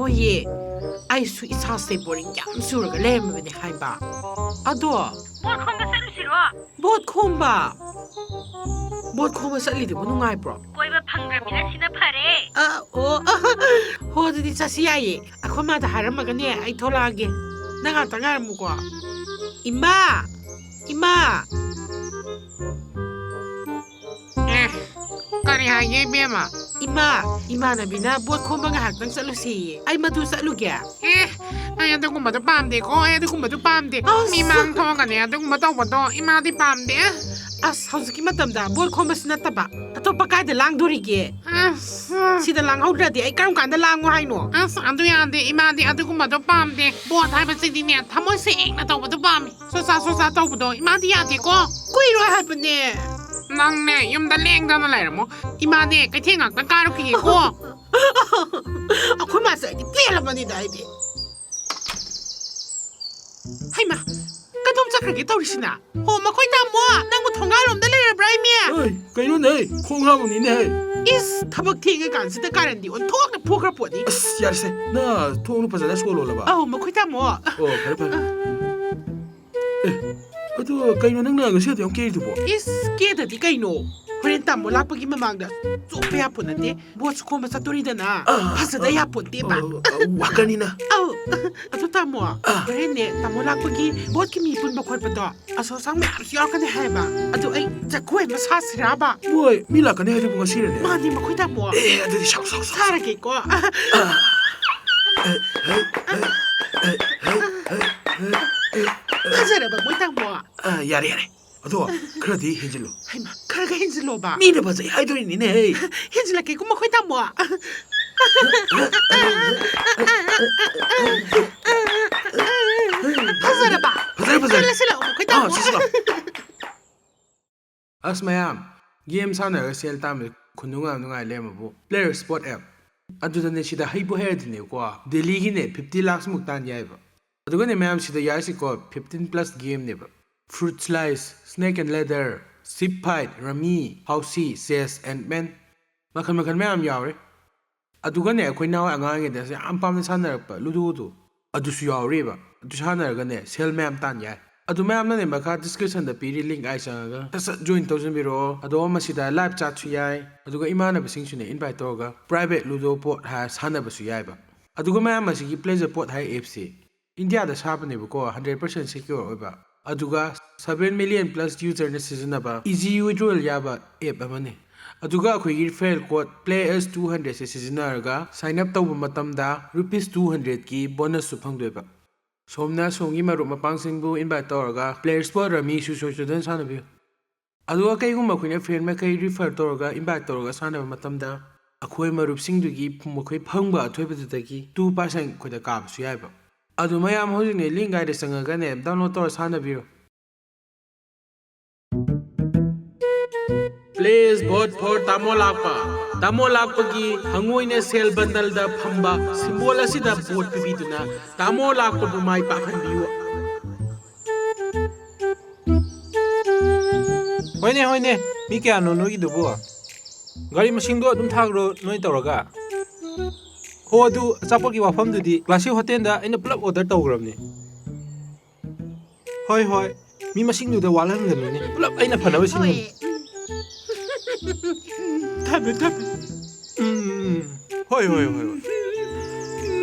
Hoye, I sweet house boring yam surga lem with the high bar. Adore. Boat comba. Boat comba sa little one eyebrow. Oh, the Sasiaye. A commander Haramagane, I told her again. Nangatangamuqua. Ima! Kari haye bema. Ima na bina buat ko mga hakdang sa lusi. Ay madu sa lugya. Ay ito kung bato pamde ko. Ay ito kung bato pamde. Mimang to ka niya. Ito kung bato bato. Ima di pamde. As hauski matamda. Buat ko mas nataba. Ato pa kada lang durige. Sida lang haudra di. Ay karam kanda lang mo hay no. As ando yan di. Ima di ito kung bato pamde. Buat hay basi di niya. Tamoy si ing na to bato pamde. Sosa to bato. Ima di yati ko. Kuiro hapan niya. Nang ne yung daling na nalay mo. Ima ne kay tingak na karo kiki ko. Ako masa di pera man ni dai di. Hay ma. Kadom sa kagi tawri sina. Ho makoy na mo. Nang mo thongalom da le brai mi. Ay, kayo na kung hamon ni ne. Is tabak tinga kan sa karan di on tok na poker po di. As yarse. Na tong pa sa solo la ba. Oh, makoy ta mo. Oh, pare. Ato kayo nang nagasiya yung kaya po. Is kaya di kayo. Kurenta mo lang pag imamangda. So payapon na di. Buhat ko masaturi na. Hasa da yapon di ba? Wakani na. Oh, ato tamo. Kurene tamo lang pag buhat kimipon ba kwa pa to. Aso sang may arsiyaw ka na hay ba? Ato ay jakuay masasira ba? Boy, mila ka na hali po nga sila ne. Mani makoy tamo. Ato di siya. Saragay ko. Hazara ba moy tamo. Yari. Ato, kaya di hinjilo. Hay ma, kaya hinjilo ba? Mina ba sa idol ni ne? Hinjila kay kung makoy tamo. Hazara ba? Sila makoy tamo. Sila. As mayam, game sana sel tamil kununga lema bu. Playerzpot app. Aduda ne sida haibu head ne kwa. Delhi ne 50 lakhs muktan yai ba. Aduga ne mayam sida yasi ko 15 plus game ne ba. Fruit slice, snake and ladder, zip fight, rummy, Housie, chess, and man. Makan mayam yaure. Aduga ne akoy nawa angang ida sa ampam na sanarpa Ludo do. Adu su yaure ba. Adu sanarga ne sel mayam tan yai. Adu mayam na ne maka description da piri link ay sangaga. Tasa join tawsan biro. Adu masida live chat su yai. Aduga imana basing su ne invite toga. Private Ludo pot ha sana ba su yai ba. Aduga mayam masigi Playerzpot hai FC. India da sabi ne ko 100% secure oiba. Aduga 7 million plus user na sizinaba. Easy withdrawal yaba app amane. Aduga akoy referral code Players200 se sizinaraga sign up tawba matamda ₹200 ki bonus su phangdoiba. Somna songi marup mapangsingbu invite tawraga Playerzpot Rummy su sojudan sanabiyo. Aduga kaygumba akoyna friend ma kay refer tawraga invite tawraga sanaba matamda akoy marup singdugi makoy phangba athoibadagi 2% koda kaab su yaiba. Adu mayam hojik ne link ay sangaga ne download tawra sanabiro. Playerzpot for Tamolakpa ki hangoy na sel bundle da phamba simbola sida bot pibiduna Tamolakpa bumay pakhanbiwa. Hoine mi kya no gi dubo gari machine do dum thagro noi tawraga ho du achapor ki wafam du di classy hotel da ina pulap order tawgram ni hoi mi machine du da walan gan ni pulap aina phana ba sin Tabi. Hoi.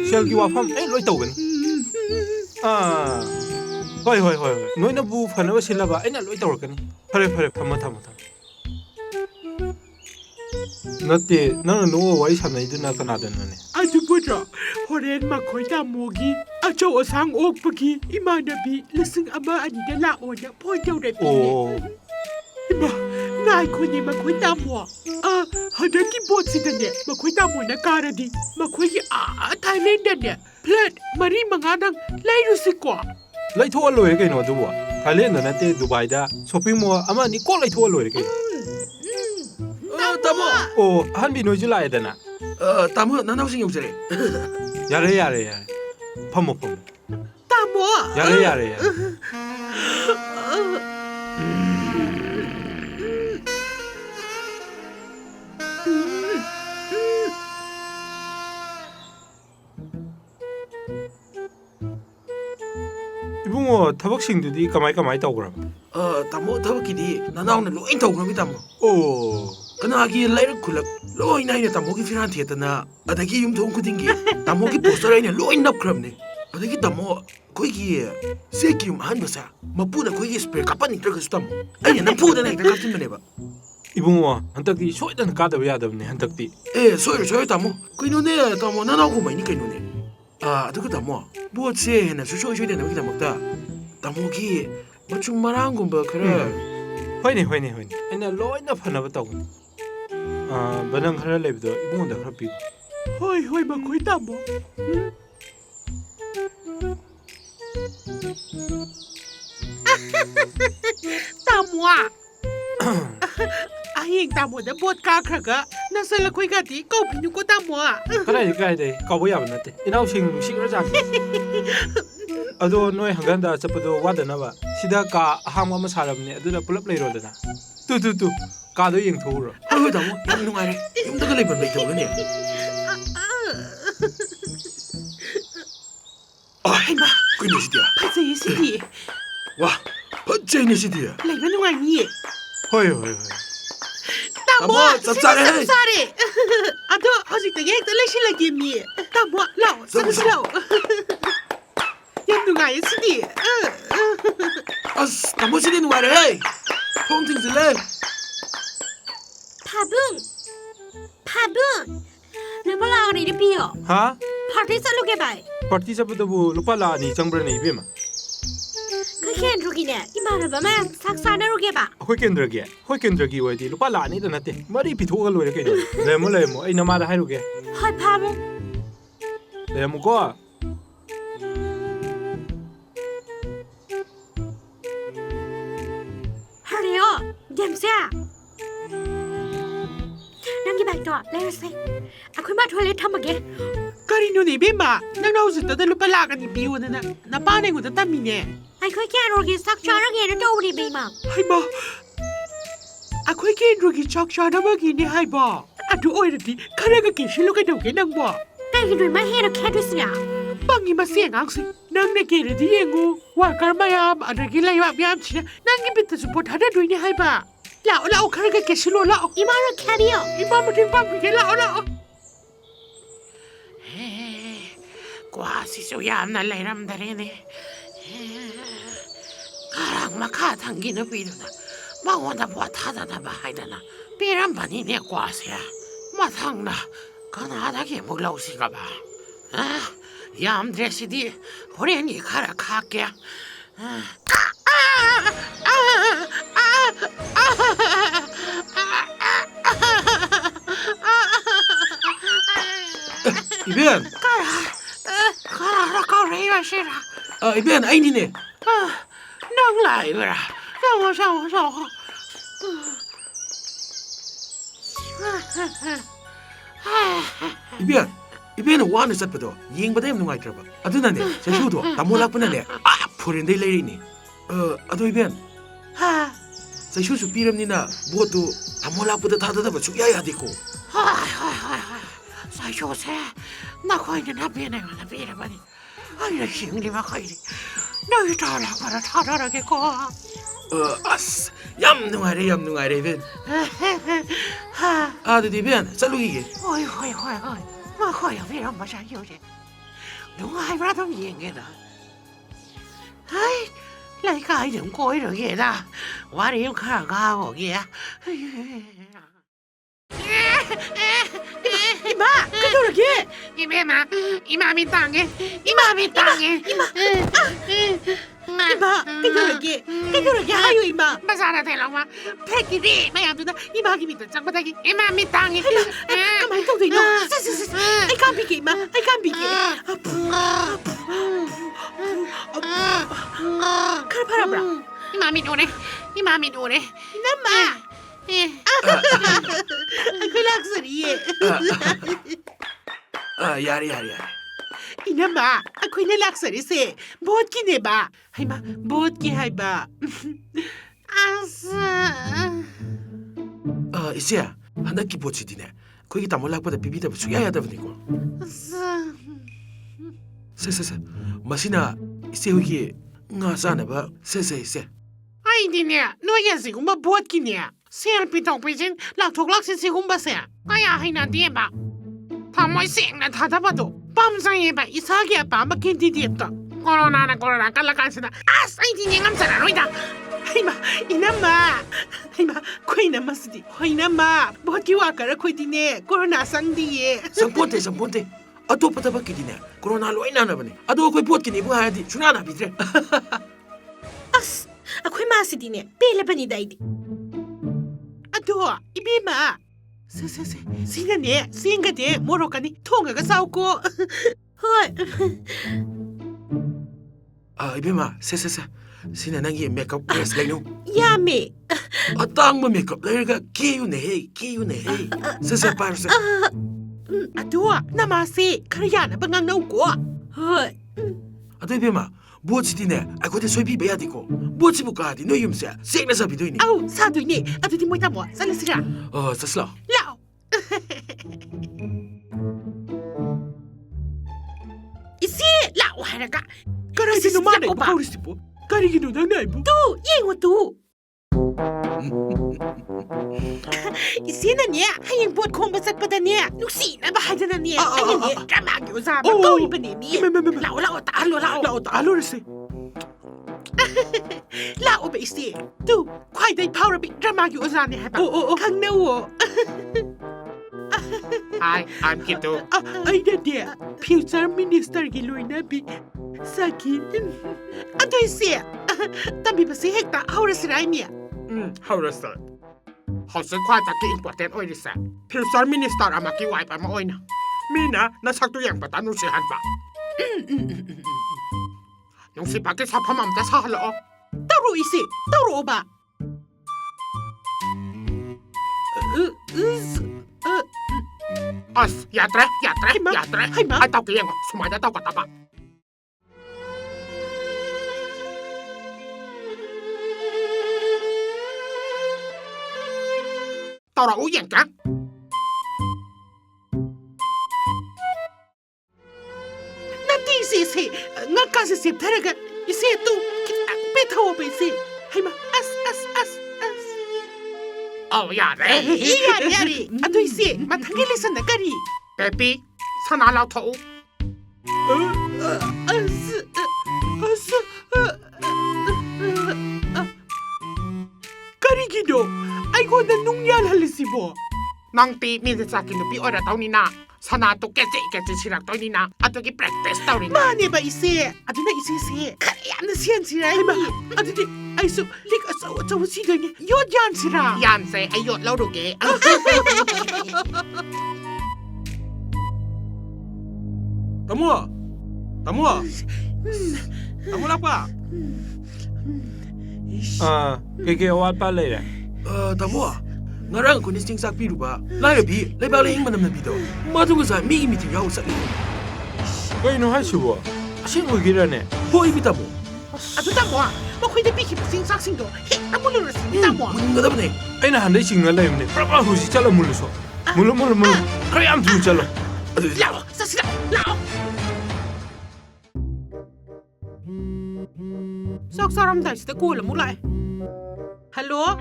Shell ki wafam ai loi tawgan. Hoi. Noi na bu phana ba silaba aina loi tawrkan. Phare phama. Nate nang no wai sanai du na kana dan ne. Adu putra. Horen makoy tamo gi. Acho osang okpagi imanabi lasing ama ani da lao na point tawre pi. Iba nai ko ni makoy tamo. Hadaki bot sidane makoy tamo na karadi. Makoy Thailand ne. Plate mari mangadang lairu sikwa. Lai tho loi kai no du wa. Thailand na te Dubai da shopping mall ama ni ko lai tho loi kai. Tamo. Oh, han bi no July da na. Tamo nanaw sing yong sire. Yare. Phamo. Tamo. Yare. 이봉어 타박싱두디 까마이 떠그람. 타모 타박기디 나나오나 로인 타오그람이 타모. 오. 그나기 라이르 쿨럭 로인 나이네 타모기 피란티에다나 아다기 윰통 쿠딩기 타모기 포스터라이네 로인 납그람네. 아다기 타모 거기 세기움 한버사 마푸나 거기 스펠 까빠니 들어가서 타모. 아니 나 푸다 내가 같은 면 해봐. 이봉어 한딱디 소이단 까다고 야답네 한딱디. 소요 타모. 그이노네 타모 나나오고 마이니 그이노네. 아두고 타모 뭐지 해나 쇼쇼쇼네 나기 타모다. 타모기 맞춤 말한군바 그래. 호이네. 아니 로이나 파나바 떠군. 바랑 khara lebido ibungda khara pi hoi ma khoi tamo tamwa ahing tamo da bot ka khraga nasala khoi ga ti ko pinu ko tamwa khara kai dai ka bo yab nate inau sing ra ja ado noi hanganda chapado wadana ba sida ka aham ma sarabne aduna pulap leiro dana tu 까도 잉 도우라. 아이고 다모 양 농아래 힘들게 레이번 레이터 그네. 해마 그네 시디야. 파제 시디. 와 번째네 시디야. 레이번 농아니. 호이. 타모 쌉싸래. 아도 아직 되게 떨리실라게 미. 타모 라오 쌉싸오. 양 농아이 시디. 타모 시디 농아래. 퐁팅슬래. 파붕 너무나 어리 비요 ha 파티 살로게 바이 party chapado bu lupa la ni changbra nei bema 그캔 로기네 이마르 바마 삭사나 로게 바 hoi kendragi wadi lupa la ni da nate mari pi thoga loire kai lemo ai namada hairuge 하이 파붕 lemo ko 하리요 뎀스야 남기 바이토 레르세 아쿠마 토일렛 탐마게 karino ni bema nang nau sit da lupa la ka ni biu na pa ne ngu da tamine 아이 그캔 로기 삭샤라게 도우리 비마 haima akhoi ke rogi chok chana ma gi ni haiba adu oirati kharaga ki shilu ka dau ke nang ba 까이기 둘마 헤르 캐두스야 bangi ma siang ang si nang ne ke re di yengu wa karma ya adagi la ya byam chi nang gi bit support hada dui ni haiba lao kharaga ke shilu lao 이마르 캐리요 imam ting pam ke lao quasi so yam na leiram dare ne karang ma kha thangi na pi na ma wanda bwa tha da ba hai da na piram bani ne quasi ya ma thang na kana da ke mo lau si ka ba yam dresi di hore ni khara kha ke 이변. 가라 가라 시라 이변 아이니네. nang lại rồi sao 이변은 와는 쌌거든. 잉바다 힘 농아이 들어봐. 아두나네. 제주도 담몰락분하네. 포렌데 레이니. 아두 이변. 제주수 비름니나 뭐도 담몰락보다 다다다봐 죽야야 되고. sao cho xe nó coi như nó biết này mà nó biết là bao nhiêu anh là chuyện đi mà coi đi nơi trò là quả thọ đó là cái co 아스 얌 농아래 이변. 아두 이변 쌀루기게. ôi mà coi ở phía mà sao nhiều thế đúng ai ra thông diện cái đó hay lại cái đừng coi rồi kìa đó quá đi em khá cao rồi kìa 이마 그러게 이마 민땅해 그러게 아유 이마 마사라 대랑마 패기리 마야두다 이마기 밑에 짱바닥이 이마 민땅해 가만히 또 되노 I can't be 이마 I can't be 칼파라브라 이마 민오네 이남마 Aku laksari. 야리. Ina ba, aku ina laksari se. Bot ki ne ba? Hai ma, bot ki hai ba. Asa. 이세야 한학기 보치디네. 거기 담몰락보다 비비다 죽야야다 보니까. Asa. 세세세. 마시나 이세 여기 nga sana ba se ai di ne no ya sigumba bot ki ne sel pitong pisin lak thok lak sin sigumba se kaya haina di ba thamoi seng na thada ba do pam sai ba isa gi pa ma kin di di ta corona kala kan sina as ai di ne ngam sana roida ai ma khoi na masdi khoi na ma bot ki wa kara khoi di ne corona sang di ye samponte ado pata ba ki dine corona loina na bane ado koi pot ki ni bu ha di chuna na bitre as akwai masu dine bela bani daidi ado ibima se singa ne singa de morokani thonga ga sau ko hoi ibima se sina nangi makeup dress lai no yame atang ba makeup lai ga kiyu ne he se parse ado namase khariya na bangang nau ko hoi ado ibima 보치디 네 아고데 소이비 베야디고 보치 부카디 너 юм세 세그나사 비도이니 au sa du ne ado di moi ta mo sa le sira 사슬라 lao isi lao haraga 까라기 너 마네 파우리스티포 까리기 너 나이부 tu yengo tu isi na ne hayeng bot khom ba sat pa da ne nuksi na ba haja na ne ay ne drama gi uza ba ko iba ne ni lao ta lo rese lao ba isi tu kwai dai power bi drama gi uza ne ha ba khang na wo Hi, I'm Kito. Ay na dia, future minister gi loina bi sakin. Atoy siya, tabi ba si hekta haura siray niya. Haura sa. Hausa kwa ta ki important oy sa. Future minister ama ki wipe ama oy na. Mina nasakto yang patanu si han ba. Yung si pati sa pamam ta sa halo. Taro isi, taro ba. As, yatre. Hay ma. Ay tao kiyang sumada tao kataba. Tao ra uyang ka. Nanti si ngaka si taraga isi tu kita betaw ba isi. Hay ma as. Oh, yari. Ato isi, matangilisan na kari. Pepi, sana lao to. Kari gido, ay ko na nungyal halisibo. Nang ti, minsan sa akin nupi ora tao ni na. Sana to kete sirak to ni na. Ato ki practice tao ni na. Mane ba isi? Ato na isi. Kaya na siyan siray ni. Ato di, ay so, lik asawa tawa siya niya. Yod yan sira. Yan say, ay yod lao rugi. Tamu lapa keke awat pa le tamu ngarang ko ni sing sak biru ba lai bi lai ba lai hing manam na bido madu ga sa mi meeting yaw sa koi no hai subo asin mo gira ne hoi bi tamu Ato tamu makoy na biki sing sak sing do. He, amulo na sing tamu. mun ga dabne aina handai singa lai ne prapa husi chala mulu so mulu kare am tu chalo Lao, sa sila, lao. Saksaram dai sida ko la mulai. Hello?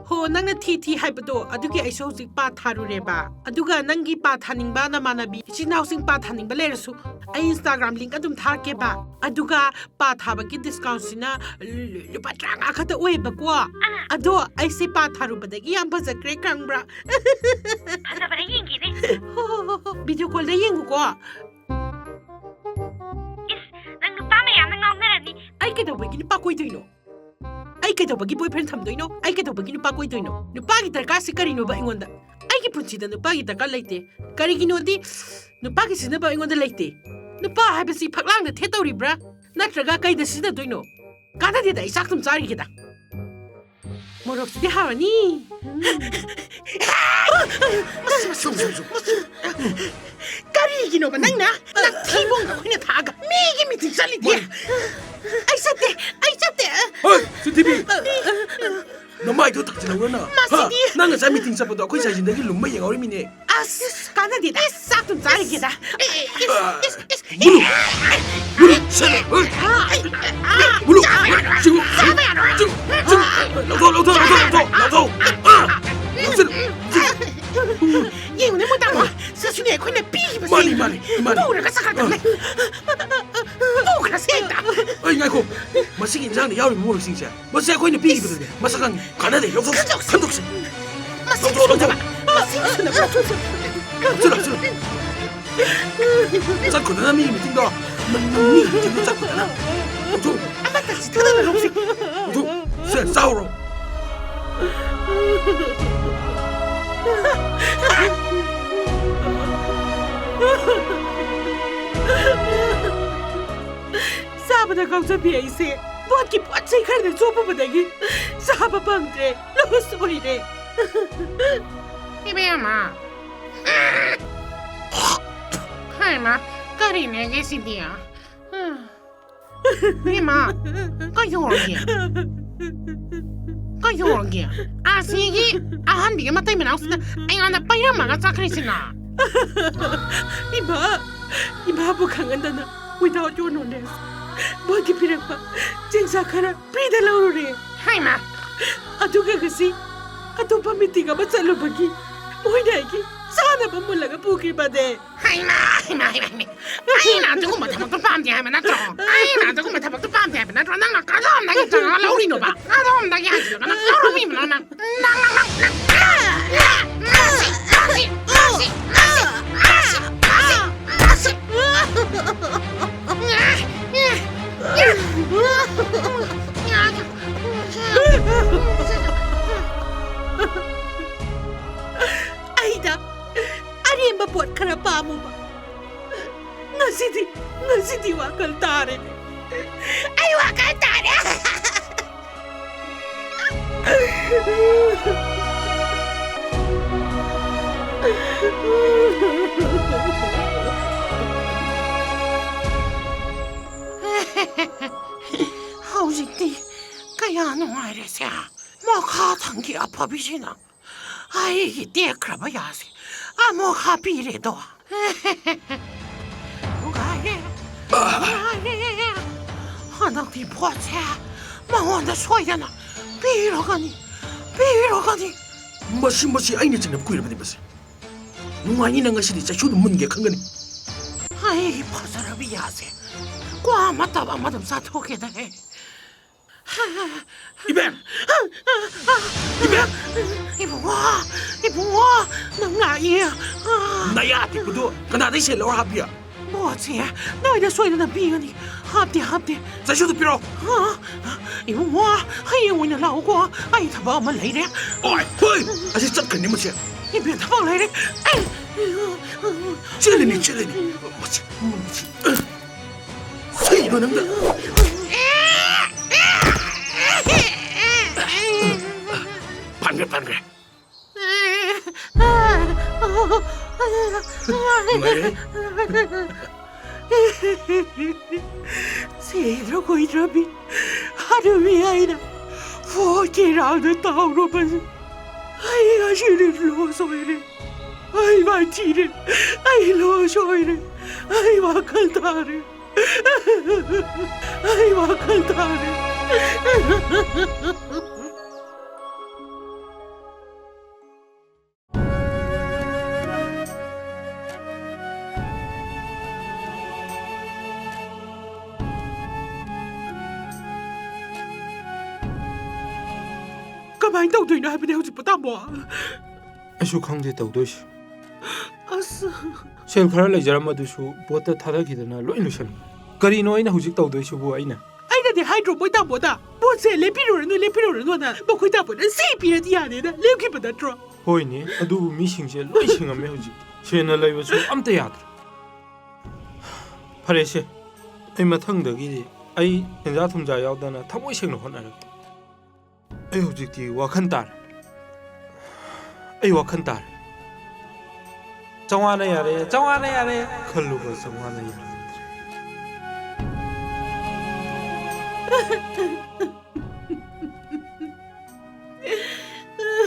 Ho nang na thi hai ba do adugi ai so sik pa tharu re ba aduga nangi pa thaning ba na manabi chinaw sing pa thaning ba le su ai Instagram link adum thar ke ba aduga pa thaba ki discount sina lupa tranga khata oi ba ko ado ai se pa tharu ba da gi am ba zakre kang bra ana ba ring gi ne video call da yeng ko is nang lupa ma ya nang ngam na ni ai ke do ba gi ni pa koi doi no ai ke bagi boyfriend thamdoino ai ke bagi nupa koidoino nupa gi tarka si karino ba ingonda ai gi punchida nupa gi tarka leite kari gi nodi nupa gi sina ba ingonda leite nupa ha ba si phaklang na thetori bra natraga kai da sina doino kana de da isak tum chari gi da morok si ha ni kari gi no ba nang na thibong ga khina thaga mi gi mi tin sali de ai sate oi si tv ꯅꯃꯥꯏꯗꯣ ꯊꯛꯆꯤꯜꯂꯧꯔꯅ ꯅꯪ ꯉꯁꯥꯏ meeting ꯆꯠꯄꯗꯣ ꯑꯩꯈꯣꯏ ꯁꯥꯏꯖꯤꯟꯗꯒꯤ ꯂꯨꯝꯕ ꯌꯦꯡꯍꯧꯔꯤꯃꯤꯅꯦ ꯑꯁ ꯀꯥꯟꯅꯗꯦꯗ ꯆꯥꯛ ꯇꯨꯝ ꯆꯥꯔꯒꯦꯗ blue ꯁꯦꯂꯦ blue ꯆꯤꯡꯉꯨ ꯂꯧꯊꯣꯛ ꯌꯦꯡꯉꯨꯅꯦ ꯃꯣꯏ ꯇꯥꯃꯣ ꯁꯤꯁꯨꯅꯦ ꯑꯩꯈꯣꯏꯅ ꯄꯤꯈꯤꯕꯁꯦ ꯃꯥꯅꯤ ꯄꯨꯔꯒ ꯆꯠꯈ꯭ꯔꯗꯕꯅꯦ ꯄꯨꯈ꯭ꯔꯁꯦ ꯍꯦꯛꯇ ꯑꯩ ꯉꯥꯏꯈꯣ ꯃꯁꯤꯒꯤ ꯏꯟꯖꯥꯡꯗ ꯌꯥꯎꯔꯤꯕ ꯃꯣꯔꯣꯛꯁꯤꯡꯁꯦ ꯃꯁꯤ ꯑꯩꯈꯣꯏꯅ ꯄꯤꯈꯤꯕꯗꯨꯅꯦ ꯃꯁꯛ ꯈꯪꯉꯤ ꯀꯥꯟꯅꯗꯦ ꯈꯟꯗꯣꯛꯁꯤ ꯆꯠꯈꯣꯗꯅ ꯃꯤꯒꯤ ꯃꯤꯇꯤꯡꯗꯣ ꯃꯤꯒꯤ ꯃꯤꯇꯤꯡꯗꯣ ꯆꯠꯈꯣꯗꯅ ꯑꯃꯠꯇ ꯆꯤꯊꯗꯅ ꯂꯧꯁꯤ ꯁꯦ ꯆꯥꯎꯔꯣ ꯆꯥꯕꯗ ꯀꯥꯎꯖꯕꯤ ꯑꯩꯁꯦ ꯕꯣꯠꯀꯤ ꯄꯣꯠ ꯆꯩ ꯈꯔꯗ ꯆꯣꯞꯄꯕꯗꯒꯤ ꯆꯥꯕ ꯐꯪꯗ꯭ꯔꯦ ꯂꯣꯁ ꯑꯣꯏꯔꯦ 이배야마 하이마 까리네 게시디야 이마 까요르기야 아시기 아한비게 맞다이면 아우스나 아이나나 빠이라마가 짜크리시나 이마부 강한다나 without your knowledge ꯕꯣꯠꯀꯤ ꯄꯤꯔꯛꯄ ꯆꯦꯡꯆꯥꯛ ꯈꯔ ꯐ꯭ꯔꯤꯗ ꯂꯧꯔꯨꯔꯦ 하이마 ꯑꯗꯨꯒ ꯉꯁꯤ ꯑꯇꯣꯞꯄ ꯃꯤꯇꯤꯡ ꯑꯃ ꯆꯠꯂꯨꯕꯒꯤ ꯃꯣꯏꯅ ꯑꯩꯒꯤ ꯆꯥꯅꯕ ꯃꯨꯜꯂꯒ ꯄꯨꯈꯤꯕꯅꯦ 하이마 아이나 누구만 타먹도 빰디 하면 나죠 아이나 누구만 타먹도 빰디 하면 나죠 낭나 까다옴나게 있잖아 라우리노바 까다옴나게 하지마 나 까로미면 나 ꯑꯩꯗ ꯑꯔꯦꯝꯕ ꯄꯣꯠ ꯈꯔ ꯄꯥꯝꯃꯨꯕ ꯉꯁꯤꯗꯤ ꯋꯥꯈꯜ ꯇꯥꯔꯦ ꯑꯩ ꯋꯥꯈꯜ ꯇꯥꯔꯦ ꯍꯧꯖꯤꯛꯇꯤ ꯀꯌꯥ ꯅꯨꯡꯉꯥꯏꯔꯦꯁꯦ ꯃꯈꯥ ꯊꯪꯒꯤ ꯑꯐꯕꯤꯁꯤꯅ ꯑꯩꯒꯤ ꯇꯦꯛꯈ꯭ꯔꯕ ꯌꯥꯁꯦ ꯑꯃꯨꯛ ꯍꯥꯞꯄꯤꯔꯦꯗꯣ ꯅꯨꯡꯉꯥꯏꯔꯦ ꯍꯟꯗꯛꯇꯤ ꯄꯣꯠꯁꯦ ꯃꯉꯣꯟꯗ ꯁꯣꯏꯗꯅ ꯄꯤꯔꯒꯅꯤ ꯃꯁꯤ ꯑꯩꯅ ꯆꯤꯡꯅꯕ ꯀꯨꯏꯔꯕꯅꯤ ꯃꯁꯤ ꯅꯨꯡꯉꯥꯏꯅꯤꯅ ꯉꯁꯤꯗꯤ ꯆꯩꯁꯨꯗ ꯃꯨꯟꯒꯦ ꯈꯪꯒꯅꯤ ꯑꯩꯒꯤ ꯐꯖꯔꯕ ꯌꯥꯁꯦ ꯀ꯭ꯋꯥ ꯃꯇꯝ ꯑꯃꯗꯝ ꯆꯥꯊꯣꯛꯀꯦꯗꯍꯦ 이뱀! 이봉아, 넌 나이야. 나야 뒷부도 그나대 셀러 합이야. 뭐지? 너희들 소리나 비가니 합대. 자쇼도 필요. 이봉아, 하이오이나 나오고 아이 타바만 레이래. 어이, 허이, 아직 짝근니 뭐지? 이변 타바 레이래. 찔리니. 뭐지? 세이버는데. 반글. 세이라고 이러비 하루 위아이나 포기라도 따오로만 아이가 시를 로소이래 아이 마티를 아이 로소이래 아이 와칼다를 아이 와칼다를 그만 떠도이나 하면 hꯧꯖꯤꯛꯄꯨ 뭐 ꯑꯩꯁꯨ ꯈꯪꯗꯦ ꯇꯧꯗꯣꯏꯁꯤ ꯑꯁ ꯁꯦꯜ ꯈꯔ ꯂꯩꯖꯔꯝꯃꯗꯨꯁꯨ ꯄꯣꯠꯇ ꯊꯥꯗꯈꯤꯗꯅ ꯂꯣꯏ ꯂꯣꯏꯁꯜꯂꯤ ꯀꯔꯤꯅꯣ ꯑꯩꯅ ꯍꯧꯖꯤꯛ ꯇꯧꯗꯣꯏꯁꯤꯕꯨ ꯑꯩꯅꯗꯤ ꯍꯥꯏꯗ꯭ꯔꯣ ꯃꯣꯏ ꯇꯥꯃꯣꯗ ꯄꯣꯠꯁꯦ ꯂꯦꯞꯄꯤꯔꯨꯔꯅꯨꯅ ꯃꯈꯣꯏ ꯇꯥꯃꯣꯅ ꯁꯤ ꯄꯤꯔꯗꯤ ꯌꯥꯅꯦꯅ ꯂꯦꯞꯈꯤꯕ ꯅꯠꯇ꯭ꯔꯣ ꯍꯣꯏꯅꯦ ꯑꯗꯨꯕꯨ ꯃꯤꯁꯤꯡꯁꯦ ꯂꯣꯏ ꯁꯤꯡꯉꯝꯃꯦ ꯍꯧꯖꯤꯛꯇꯤ ꯁꯦꯟꯅ ꯂꯩꯕꯁꯨ ꯑꯝꯇ ꯌꯥꯗ꯭ꯔꯦ ꯐꯔꯦꯁꯦ ꯑꯩ ꯃꯊꯪꯗꯒꯤꯗꯤ ꯑꯩ ꯁꯦꯟꯖꯥ ꯊꯨꯝꯖꯥ ꯌꯥꯎꯗꯅ ꯊꯃꯣꯏ ꯁꯦꯡꯅ ꯍꯣꯠꯅꯔꯒꯦ ꯑꯩ ꯍꯧꯖꯤꯛꯇꯤ ꯋꯥꯈꯜ ꯇꯥꯔꯦ ꯆꯧꯉꯥꯅ ꯌꯥꯔꯦ ꯈꯜꯂꯨꯕ ꯆꯧꯉꯥꯅ ꯌꯥꯔꯦ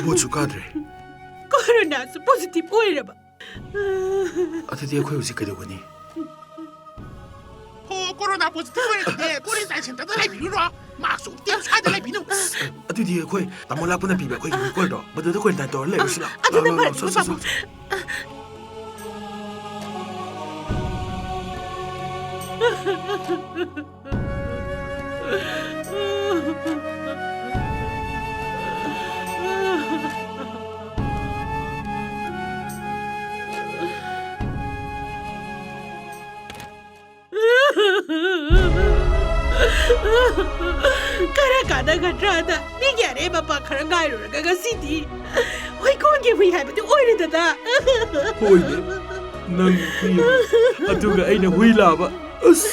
ꯕꯣꯠꯁꯨ ꯀꯥꯗ꯭ꯔꯦ ꯀꯣꯔꯣꯅꯥꯁꯨ ꯄꯣꯖꯤꯇꯤꯚ ꯑꯣꯏꯔꯕ ꯑꯗꯨꯗꯤ ꯑꯩꯈꯣꯏ ꯍꯧꯖꯤꯛ ꯀꯩꯗꯧꯒꯅꯤ ꯍꯣ ꯀꯣꯔꯣꯅꯥ ꯄꯣꯖꯤꯇꯤꯚ ꯑꯣꯏꯔꯗꯤ ꯀꯣꯔꯦꯟꯇꯥꯏꯟ ꯁꯦꯟꯇꯔꯗ ꯂꯩꯕꯤꯔꯨꯔꯣ ꯃꯥꯛꯁ ꯎꯞꯇꯦ ꯁ꯭ꯋꯥꯏꯗ ꯂꯩꯕꯤꯅꯨ ꯑꯗꯨꯗꯤ ꯑꯩꯈꯣꯏ ꯇꯥꯃꯣ ꯂꯥꯛꯄꯅ ꯄꯤꯕ ꯑꯩꯈꯣꯏꯒꯤ ꯔꯤꯀꯣꯔꯗꯣ ꯃꯗꯨꯗ ꯀ꯭ꯋꯥꯔꯦꯟꯇꯥꯏꯟ ꯇꯧꯔ ꯂꯩꯔꯨꯁꯤ ꯑꯗꯨꯅ ꯐꯔꯅꯤ ꯄꯥꯕꯨꯡ ꯈꯔ ꯀꯥꯟꯅꯒꯗ꯭ꯔꯥꯗ ꯃꯤꯒꯤ ꯑꯔꯦꯝ ꯑꯄꯥ ꯈꯔ ꯉꯥꯏꯔꯨꯔꯒ ꯉꯁꯤꯗꯤ ꯍꯨꯏꯀꯣꯟꯒꯤ ꯍꯨꯏ ꯍꯥꯏꯕꯗꯨ ꯑꯣꯏꯔꯦꯗꯅ ꯍꯣꯏꯅꯦ ꯅꯪ ꯍꯨꯏ ꯑꯗꯨꯒ ꯑꯩꯅ ꯍꯨꯏ ꯂꯥꯕ ꯑꯁ